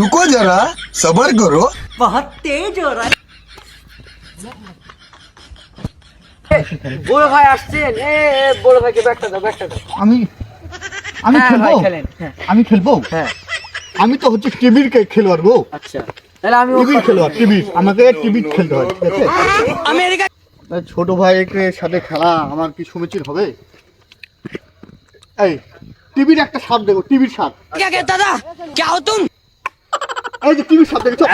रुको जरा सबर करो। बहुत तेज हो रहा है। বড় ভাই আসছেন, বড় ভাইকে ব্যাগটা দাও, ব্যাগটা দাও। আমি আমি হ্যাঁ, খেলবো ভাই, খেলেন, হ্যাঁ। আমি খেলবো হ্যাঁ, আমি তো হচ্ছে টিভির খেলোয়াড় গো। আচ্ছা, তাহলে আমি টিভির খেলোয়াড়, টিভি আমাকে টিভি খেলতে হয়, ঠিক আছে? আমেরিকা ছোট ভাইয়ের সাথে খেলা আমার কি সমীচীন হবে? এই টিভির একটা স্বাদ দেখো, টিভির স্বাদ। क्या कहता था, क्या हो तुम? এই যে টিভির স্বাদ দেখছো,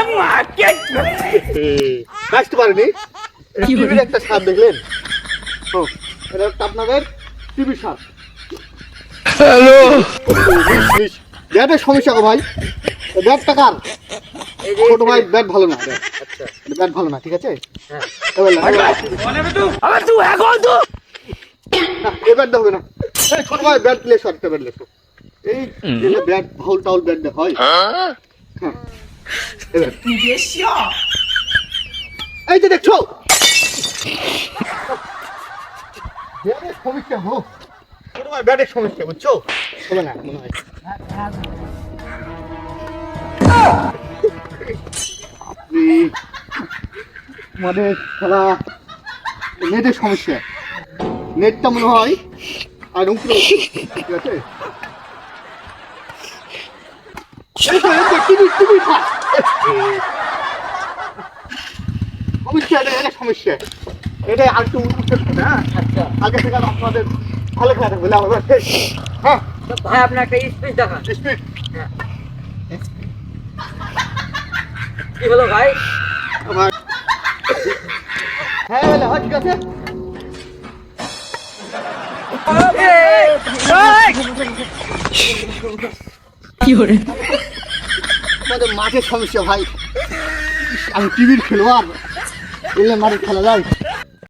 বাঁচতে পারেনি। টিভির একটা স্বাদ দেখলেন? ও, এটা হচ্ছে আপনাদের টিভির স্বাদ। হ্যালো, ব্যাটের সমস্যা গো ভাই, ব্যাটটা কার? ছোট ভাই ব্যাট ভালো না, আচ্ছা, ব্যাট ভালো না, ঠিক আছে? হ্যাঁ। এবার আবার তুই এখন তো এই ব্যাট হবে না। এই ছোট ভাই ব্যাট প্লে শটটা ব্যাট লেখো। এই দিলে ব্যাট ফাউল টাউল ব্যাট দে হয়। হ্যাঁ, এবার এই যে দেখছো ব্যাটের সমস্যা গো, ছোট ভাই ব্যাটের সমস্যা, বুঝছো? হবে না মনে হয়। আমাদের খেলা নেটের সমস্যা, নেটটা মনে হয় আর উপরে, ঠিক আছে? সমস্যা এটা সমস্যা, এটা আর একটু উঠতে না। আচ্ছা, আগে থেকে আর আপনাদের ভালো খেলা থাকবে। হ্যাঁ, ভাই আপনি একটা স্পিড দেখান। স্পিড কি হলো ভাই? আমার, হ্যাঁ হয়, ঠিক আছে। কি করে? আমাদের মাঠের সমস্যা ভাই, আমি টিভির খেলোয়াড়, এলে মাঠে খেলা যায়।